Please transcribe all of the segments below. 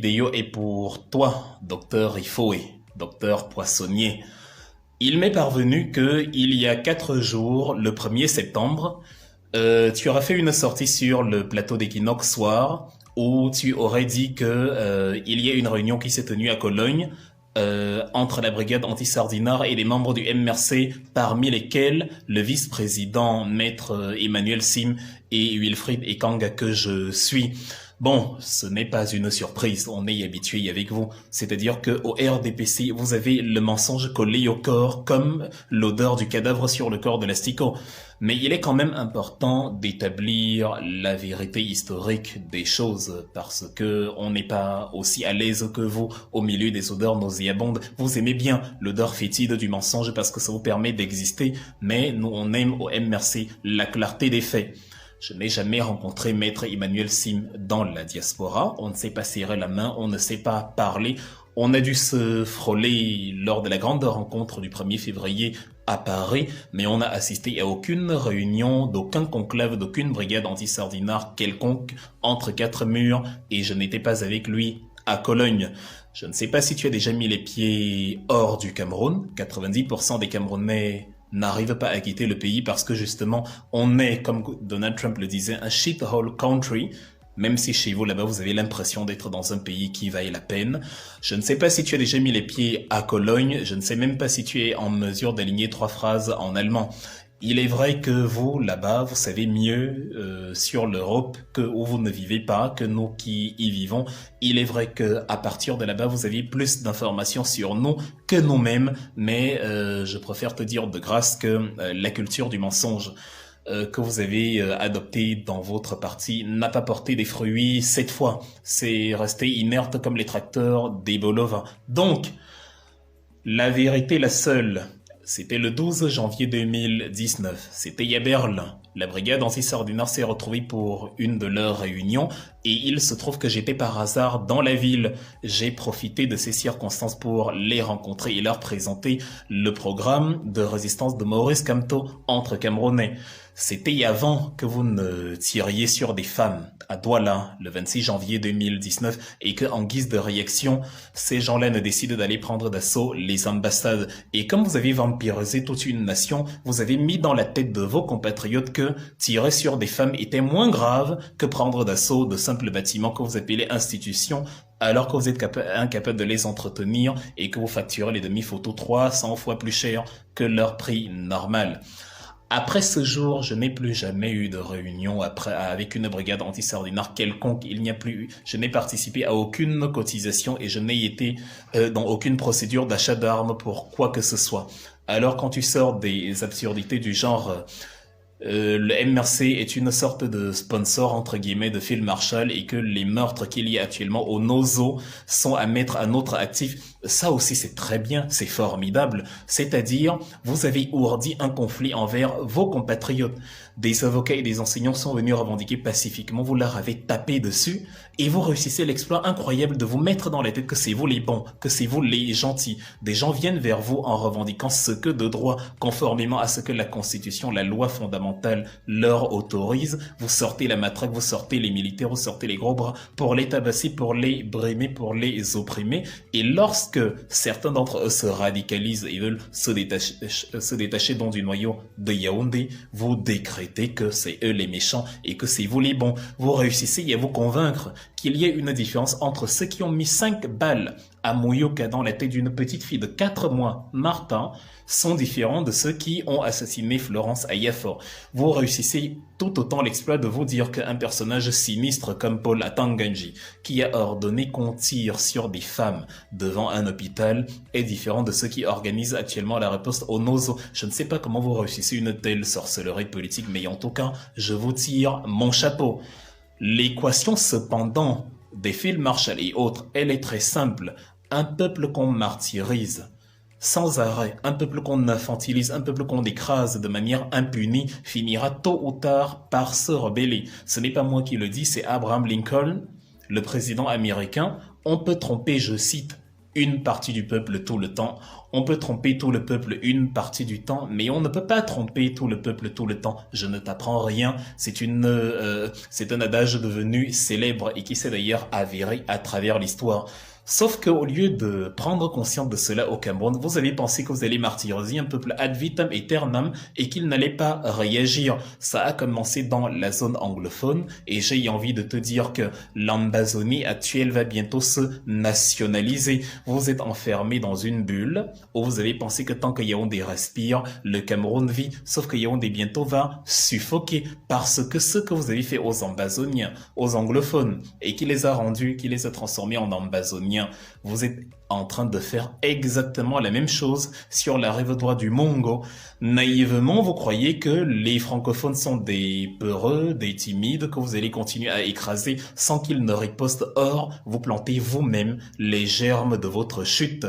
Vidéo est pour toi, docteur Ifoé, docteur Poissonnier. Il m'est parvenu que il y a 4 jours, le 1er septembre, tu auras fait une sortie sur le plateau d'Equinox Soir où tu aurais dit que il y a une réunion qui s'est tenue à Cologne entre la brigade anti-Sardinard et les membres du MRC, parmi lesquels le vice-président maître Emmanuel Sim et Wilfried Ekanga que je suis. Bon, ce n'est pas une surprise, on est habitué avec vous. C'est-à-dire que au RDPC, vous avez le mensonge collé au corps comme l'odeur du cadavre sur le corps de l'asticot. Mais il est quand même important d'établir la vérité historique des choses parce que on n'est pas aussi à l'aise que vous au milieu des odeurs nauséabondes. Vous aimez bien l'odeur fétide du mensonge parce que ça vous permet d'exister, mais nous on aime au MRC la clarté des faits. Je n'ai jamais rencontré Maître Emmanuel Sim dans la diaspora. On ne s'est pas serré la main, on ne s'est pas parlé. On a dû se frôler lors de la grande rencontre du 1er février à Paris, mais on n'a assisté à aucune réunion, d'aucun conclave, d'aucune brigade anti-Sardinard quelconque entre quatre murs et je n'étais pas avec lui à Cologne. Je ne sais pas si tu as déjà mis les pieds hors du Cameroun. 90% des Camerounais n'arrive pas à quitter le pays parce que justement on est, comme Donald Trump le disait, un shithole country, même si chez vous là-bas vous avez l'impression d'être dans un pays qui vaille la peine. Je ne sais pas si tu as déjà mis les pieds à Cologne, je ne sais même pas si tu es en mesure d'aligner 3 phrases en allemand. Il est vrai que vous, là-bas, vous savez mieux sur l'Europe que où vous ne vivez pas, que nous qui y vivons. Il est vrai que à partir de là-bas, vous avez plus d'informations sur nous que nous-mêmes, mais je préfère te dire de grâce que la culture du mensonge que vous avez adoptée dans votre parti n'a pas porté des fruits cette fois. C'est resté inerte comme les tracteurs des bolovins. Donc, la vérité, la seule, c'était le 12 janvier 2019. C'était à Berlin. La brigade anti-Sardinard s'est retrouvée pour une de leurs réunions et il se trouve que j'étais par hasard dans la ville. J'ai profité de ces circonstances pour les rencontrer et leur présenter le programme de résistance de Maurice Kamto entre Camerounais. C'était avant que vous ne tiriez sur des femmes à Douala le 26 janvier 2019 et que, en guise de réaction, ces gens-là ne décident d'aller prendre d'assaut les ambassades. Et comme vous avez vampirisé toute une nation, vous avez mis dans la tête de vos compatriotes que tirer sur des femmes était moins grave que prendre d'assaut de simples bâtiments que vous appelez institutions alors que vous êtes incapable de les entretenir et que vous facturez les demi-photos 300 fois plus cher que leur prix normal. Après ce jour, je n'ai plus jamais eu de réunion avec une brigade anti-Sardinard quelconque. Il n'y a plus eu. Je n'ai participé à aucune cotisation et je n'ai été dans aucune procédure d'achat d'armes pour quoi que ce soit. Alors quand tu sors des absurdités du genre le MRC est une sorte de sponsor entre guillemets de Phil Marshall et que les meurtres qu'il y a actuellement au Nozo sont à mettre à notre actif. Ça aussi c'est très bien, c'est formidable. C'est-à-dire, vous avez ourdi un conflit envers vos compatriotes. Des avocats et des enseignants sont venus revendiquer pacifiquement, vous leur avez tapé dessus et vous réussissez l'exploit incroyable de vous mettre dans la tête que c'est vous les bons, que c'est vous les gentils. Des gens viennent vers vous en revendiquant ce que de droit, conformément à ce que la Constitution, la loi fondamentale leur autorise. Vous sortez la matraque, vous sortez les militaires, vous sortez les gros bras pour les tabasser, pour les brimer, pour les opprimer. Et lorsque certains d'entre eux se radicalisent et veulent se détacher donc du noyau de Yaoundé, vous décrétez que c'est eux les méchants et que c'est vous les bons. Vous réussissez à vous convaincre qu'il y a une différence entre ceux qui ont mis 5 balles à Moyoka dans la tête d'une petite fille de 4 mois, Martin, sont différents de ceux qui ont assassiné Florence Ayafor. Vous réussissez tout autant l'exploit de vous dire qu'un personnage sinistre comme Paul Atanganji, qui a ordonné qu'on tire sur des femmes devant un hôpital, est différent de ceux qui organisent actuellement la riposte au Nozo. Je ne sais pas comment vous réussissez une telle sorcellerie politique, mais en tout cas, je vous tire mon chapeau. L'équation cependant des Phil Marshall et autres, elle est très simple. Un peuple qu'on martyrise sans arrêt, un peuple qu'on infantilise, un peuple qu'on écrase de manière impunie, finira tôt ou tard par se rebeller. Ce n'est pas moi qui le dis, c'est Abraham Lincoln, le président américain. On peut tromper, je cite, une partie du peuple tout le temps. On peut tromper tout le peuple une partie du temps, mais on ne peut pas tromper tout le peuple tout le temps. Je ne t'apprends rien. C'est un adage devenu célèbre et qui s'est d'ailleurs avéré à travers l'histoire. Sauf qu'au lieu de prendre conscience de cela au Cameroun, vous avez pensé que vous allez martyriser un peuple ad vitam aeternam et qu'il n'allait pas réagir. Ça a commencé dans la zone anglophone et j'ai envie de te dire que l'Ambazonie actuelle va bientôt se nationaliser. Vous êtes enfermé dans une bulle où vous avez pensé que tant que Yaoundé respire, le Cameroun vit. Sauf que Yaoundé bientôt va suffoquer parce que ce que vous avez fait aux Ambazoniens, aux anglophones et qui les a rendus, qui les a transformés en Ambazoniens, vous êtes en train de faire exactement la même chose sur la rive droite du Mongo. Naïvement, vous croyez que les francophones sont des peureux, des timides, que vous allez continuer à écraser sans qu'ils ne ripostent. Or, vous plantez vous-même les germes de votre chute.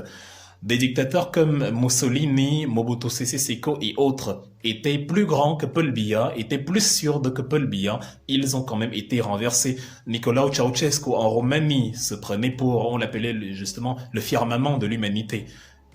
Des dictateurs comme Mussolini, Mobutu Sese Seko et autres étaient plus grands que Paul Biya, étaient plus sûrs que Paul Biya. Ils ont quand même été renversés. Nicolae Ceausescu en Roumanie se prenait pour, on l'appelait justement le firmament de l'humanité.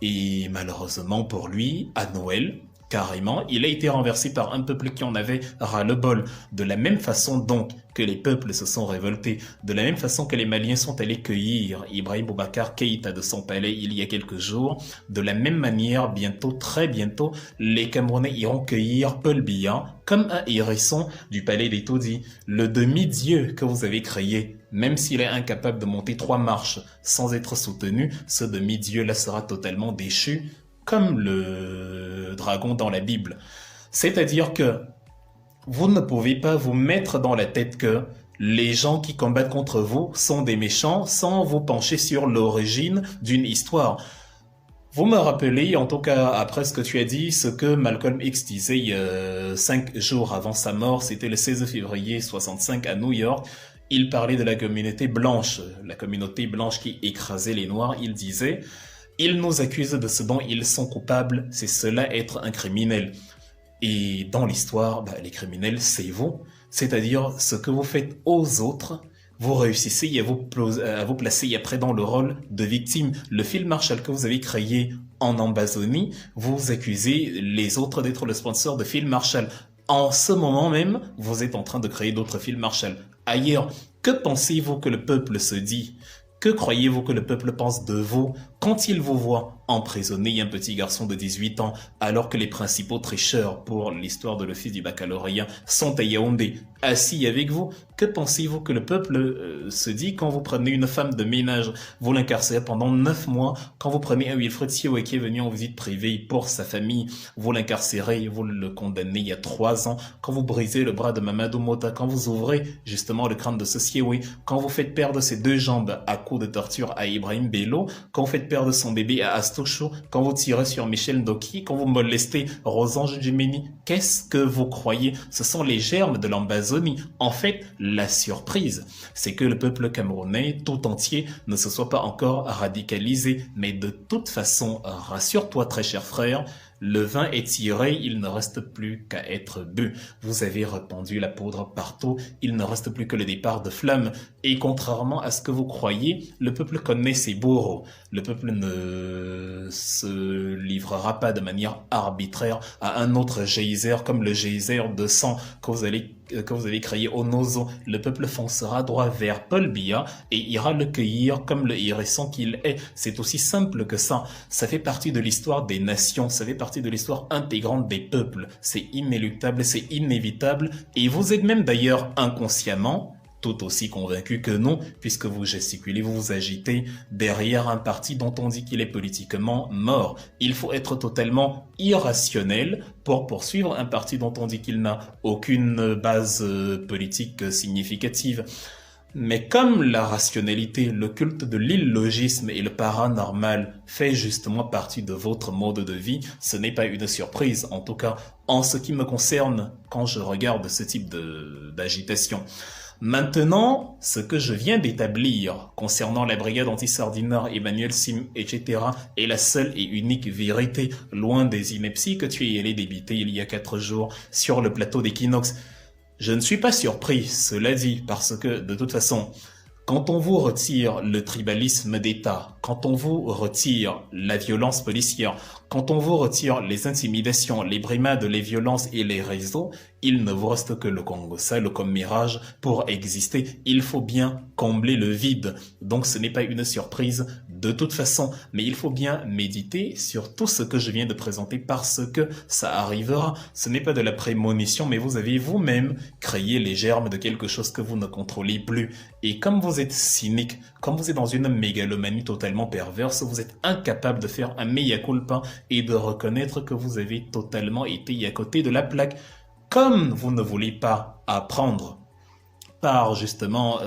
Et malheureusement pour lui, à Noël, carrément, il a été renversé par un peuple qui en avait ras-le-bol. De la même façon donc que les peuples se sont révoltés, de la même façon que les Maliens sont allés cueillir Ibrahim Boubacar Keïta de son palais il y a quelques jours, de la même manière, bientôt, très bientôt, les Camerounais iront cueillir Paul Biya comme un hérisson du palais des taudis, le demi-dieu que vous avez créé. Même s'il est incapable de monter 3 marches sans être soutenu, ce demi-dieu-là sera totalement déchu, comme le dragon dans la Bible. C'est-à-dire que vous ne pouvez pas vous mettre dans la tête que les gens qui combattent contre vous sont des méchants sans vous pencher sur l'origine d'une histoire. Vous me rappelez, en tout cas après ce que tu as dit, ce que Malcolm X disait 5 jours avant sa mort, c'était le 16 février 65 à New York. Il parlait de la communauté blanche qui écrasait les Noirs. Il disait: ils nous accusent de ce dont ils sont coupables, c'est cela être un criminel. Et dans l'histoire, les criminels, c'est vous. C'est-à-dire ce que vous faites aux autres, vous réussissez à vous placer après dans le rôle de victime. Le Field Marshal que vous avez créé en Ambazonie, vous accusez les autres d'être le sponsor de Field Marshal. En ce moment même, vous êtes en train de créer d'autres Field Marshal. Ailleurs, que pensez-vous que le peuple se dit ? Que croyez-vous que le peuple pense de vous quand il vous voit emprisonner un petit garçon de 18 ans alors que les principaux tricheurs pour l'histoire de l'office du baccalauréat sont à Yaoundé, assis avec vous? Que pensez-vous que le peuple se dit quand vous prenez une femme de ménage, vous l'incarcérez pendant 9 mois, quand vous prenez un Wilfred Sioé qui est venu en visite privée pour sa famille, vous l'incarcérez, vous le condamnez il y a 3 ans, quand vous brisez le bras de Mamadou Mota, quand vous ouvrez justement le crâne de ce Sioé, quand vous faites perdre ses 2 jambes à coups de torture à Ibrahim Bello, quand vous faites perdre son bébé à Astouchou, quand vous tirez sur Michel Ndoki, quand vous molestez Rosange Djimeni, qu'est-ce que vous croyez? Ce sont les germes de l'Ambazonie. En fait, la surprise, c'est que le peuple camerounais tout entier ne se soit pas encore radicalisé. Mais de toute façon, rassure-toi très cher frère, le vin est tiré, il ne reste plus qu'à être bu. Vous avez répandu la poudre partout, il ne reste plus que le départ de flammes. Et contrairement à ce que vous croyez, le peuple connaît ses bourreaux. Le peuple ne se livrera pas de manière arbitraire à un autre geyser comme le geyser de sang que vous avez créé au Nozo. Le peuple foncera droit vers Paul Biya et ira le cueillir comme le hérisson qu'il est. C'est aussi simple que ça. Ça fait partie de l'histoire des nations, ça fait partie de l'histoire intégrante des peuples. C'est inéluctable, c'est inévitable. Et vous êtes même d'ailleurs inconsciemment tout aussi convaincu que non, puisque vous gesticulez, vous vous agitez derrière un parti dont on dit qu'il est politiquement mort. Il faut être totalement irrationnel pour poursuivre un parti dont on dit qu'il n'a aucune base politique significative. Mais comme la rationalité, le culte de l'illogisme et le paranormal fait justement partie de votre mode de vie, ce n'est pas une surprise, en tout cas en ce qui me concerne quand je regarde ce type d'agitation. Maintenant, ce que je viens d'établir concernant la brigade anti-sardinard, Emmanuel Sim, etc. est la seule et unique vérité, loin des inepties que tu es allé débiter il y a 4 jours sur le plateau d'Equinox. Je ne suis pas surpris, cela dit, parce que de toute façon, Quand on vous retire le tribalisme d'État, quand on vous retire la violence policière, quand on vous retire les intimidations, les brimades, les violences et les réseaux, il ne vous reste que le Congo seul comme mirage pour exister. Il faut bien combler le vide. Donc ce n'est pas une surprise de toute façon, mais il faut bien méditer sur tout ce que je viens de présenter parce que ça arrivera. Ce n'est pas de la prémonition, mais vous avez vous-même créé les germes de quelque chose que vous ne contrôlez plus. Et comme vous êtes cynique, comme vous êtes dans une mégalomanie totalement perverse, vous êtes incapable de faire un mea culpa et de reconnaître que vous avez totalement été à côté de la plaque. Comme vous ne voulez pas apprendre par justement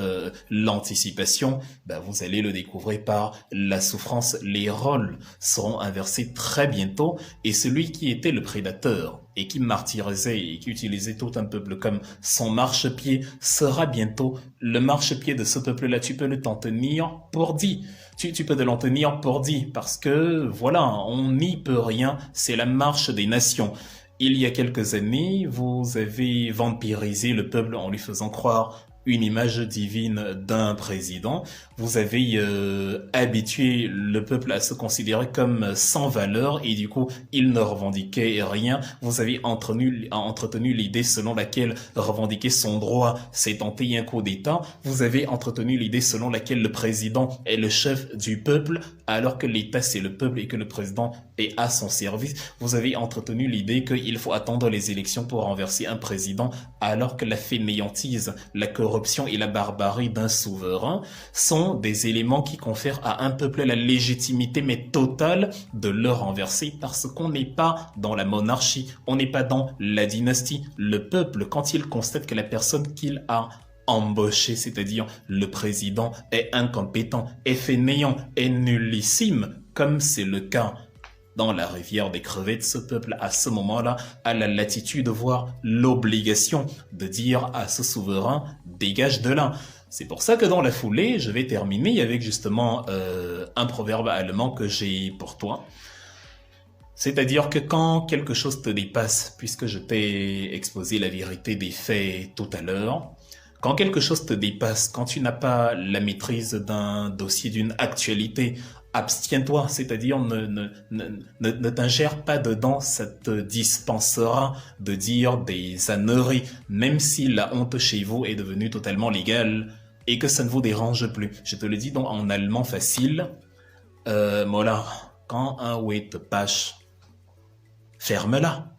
l'anticipation, vous allez le découvrir par la souffrance. Les rôles seront inversés très bientôt et celui qui était le prédateur et qui martyrisait et qui utilisait tout un peuple comme son marchepied sera bientôt le marchepied de ce peuple-là. Tu peux le t'en tenir pour dit. Tu peux te l'en tenir pour dit parce que voilà, on n'y peut rien, c'est la marche des nations. Il y a quelques années, vous avez vampirisé le peuple en lui faisant croire une image divine d'un président. Vous avez habitué le peuple à se considérer comme sans valeur et du coup, il ne revendiquait rien. Vous avez entretenu l'idée selon laquelle revendiquer son droit, c'est tenter un coup d'État. Vous avez entretenu l'idée selon laquelle le président est le chef du peuple, alors que l'État c'est le peuple et que le président est à son service. Vous avez entretenu l'idée qu'il faut attendre les élections pour renverser un président, alors que la fainéantise, la corruption et la barbarie d'un souverain sont des éléments qui confèrent à un peuple la légitimité mais totale de le renverser parce qu'on n'est pas dans la monarchie, on n'est pas dans la dynastie. Le peuple, quand il constate que la personne qu'il a embauché, c'est-à-dire le président, est incompétent, est fainéant, est nullissime, comme c'est le cas dans la rivière des crevettes, ce peuple, à ce moment-là, a la latitude, voire l'obligation de dire à ce souverain, dégage de là. C'est pour ça que dans la foulée, je vais terminer avec justement un proverbe allemand que j'ai pour toi. C'est-à-dire que quand quelque chose te dépasse, puisque je t'ai exposé la vérité des faits tout à l'heure, quand quelque chose te dépasse, quand tu n'as pas la maîtrise d'un dossier, d'une actualité, abstiens-toi, c'est-à-dire ne t'ingère pas dedans, ça te dispensera de dire des âneries, même si la honte chez vous est devenue totalement légale et que ça ne vous dérange plus. Je te le dis donc en allemand facile, voilà, quand un ouais te pâche, ferme-la.